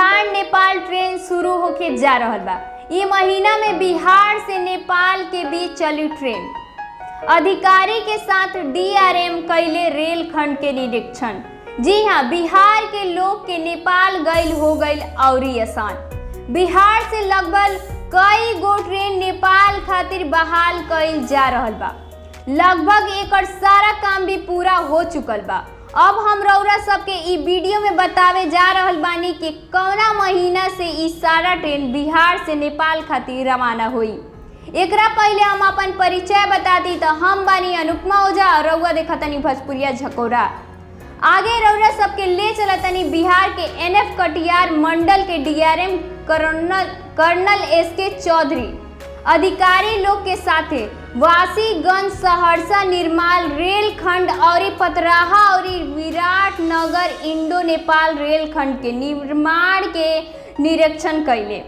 Bihar Nepal train शुरू होके जा रहल बा। ई महीना में बिहार से नेपाल के बीच चली ट्रेन। अधिकारी के साथ डीआरएम कैले रेल खंड के निरीक्षण। जी हाँ, बिहार के लोग के नेपाल गईल हो गईल और आसान। बिहार से लगभग कई गो ट्रेन नेपाल खातिर बहाल कईल जा रहल बा। लगभग एकर सारा काम भी पूरा हो चुकल बा। अब हम रउरा सबके ई वीडियो में बतावे जा रहल बानी कि कौना महीना से ई सारा ट्रेन बिहार से नेपाल खातिर रवाना हुई। एकरा पहले हम अपन परिचय बता दी तो हम बानी अनुपमा ओझा और रउआ देखतनी भोजपुरिया झकोरा। आगे रउरा सबके ले चलतनी बिहार के एनएफ कटिहार मंडल के डीआरएम कर्नल एसके चौधरी अधिकारी लोग के साथे वासीगंज सहरसा निर्माल रेल खंड और पतराहा और विराटनगर इंडो नेपाल रेल खंड के निर्माण के निरीक्षण कैले,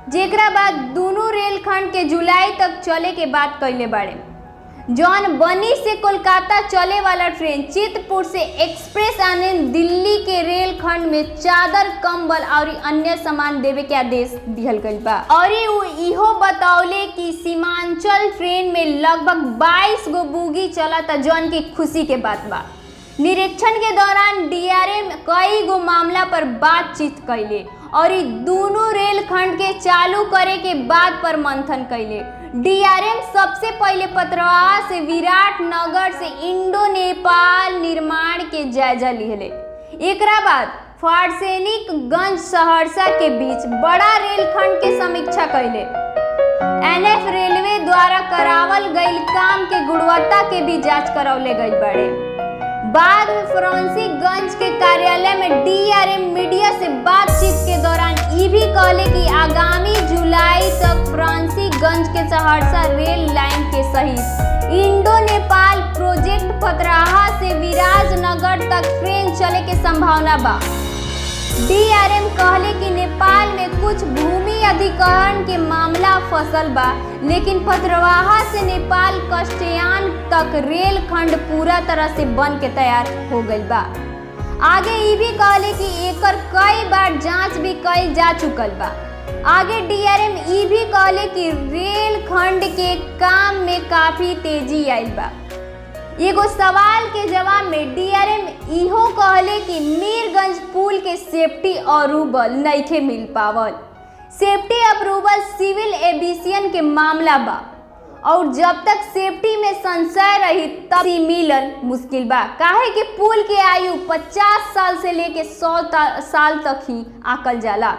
जेकरा बाद दोनों रेल खंड के जुलाई तक चले के बात कैले बाड़े। जौन बनी से कोलकाता चले वाला ट्रेन चित्रपुर से एक्सप्रेस आने दिल्ली के रेल खंड में चादर, कंबल और अन्य सामान देवे के आदेश दिहल गइल बा। और इहो बतौले कि सीमांचल ट्रेन में लगभग 22 गो बोगी चलता, जौन की खुशी के बात बा। निरीक्षण के दौरान डीआरएम कई गो मामला पर बातचीत कैले और दोनों रेल खंड के चालू करे के बात पर मंथन कैले। डीआरएम सबसे पहले पतराहा से विराटनगर से इंडो नेपाल निर्माण के जायजा लिहले। एकरा बाद फारसेनिकगंज सहरसा के बीच बड़ा रेल खंड के समीक्षा कैले। एनएफ रेलवे द्वारा करावल गईल काम के गुणवत्ता के भी जांच करौले गईल बाड़े। बाद में फारसेनिकगंज के कार्यालय में डीआरएम मीडिया से बातचीत के दौरान ये भी कहले कि आगामी जुलाई तक फारसेनिकगंज के सहरसा रेल लाइन के सहित इंडो नेपाल प्रोजेक्ट पतराहा से विराटनगर तक ट्रेन चले के संभावना बा। डीआरएम कहले कि नेपाल में कुछ भूमि अधिग्रहण के मामला फसल बा, लेकिन पतराहा से नेपाल कष्टयान तक रेल खंड पूरा तरह से बन के तैयार हो गईल बा। आगे ये भी कहले कि एकर कई बार जांच भी कईल जा चुकल बा। आगे डीआरएम ये भी कहले कि रेल खंड के काम में काफी तेजी आईल बा। एगो सवाल के जवाब में डीआरएम इहो कहले कि मीरगंज पुल के सेफ्टी अप्रूवल नइखे मिल पावल। सेफ्टी अप्रूवल सिविल एविएशन के मामला बा और जब तक सेफ्टी में संशय रही तब ही मिलल मुश्किल बा। काहे कि पुल के आयु 50 साल से लेके 100 साल तक ही आकल जाला।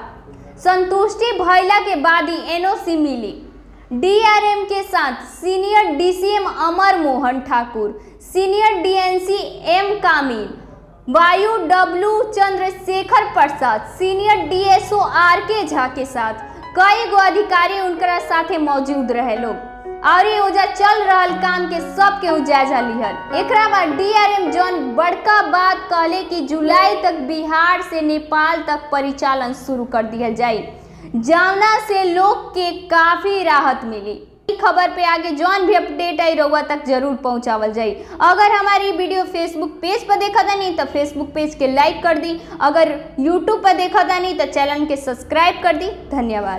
संतुष्टि भइला के बाद ही एनओसी मिली। डीआरएम के साथ सीनियर डीसीएम अमर Mohan Thakur, senior DNC M कामिल, वायु डब्ल्यू चंद्रशेखर प्रसाद, सीनियर डीएसओ आरके झा के साथ कई गो अधिकारी उनकरा साथे मौजूद रहे लोग और ओजा चल रहल काम के सब के जायजा लिहल। एकरा बाद डीआरएम जौन बड़का बात कहले कि जुलाई तक बिहार से नेपाल तक परिचालन शुरू कर दिया जाए, जौना से लोग के काफी राहत मिली। खबर पे आगे जौन भी अपडेट आई रउआ तक जरूर पहुंचावल जाई। अगर हमारी वीडियो फेसबुक पेज पर देखा था नहीं तो फेसबुक पेज के लाइक कर दी। अगर यूट्यूब पर देखा था नहीं तो चैनल के सब्सक्राइब कर दी। धन्यवाद।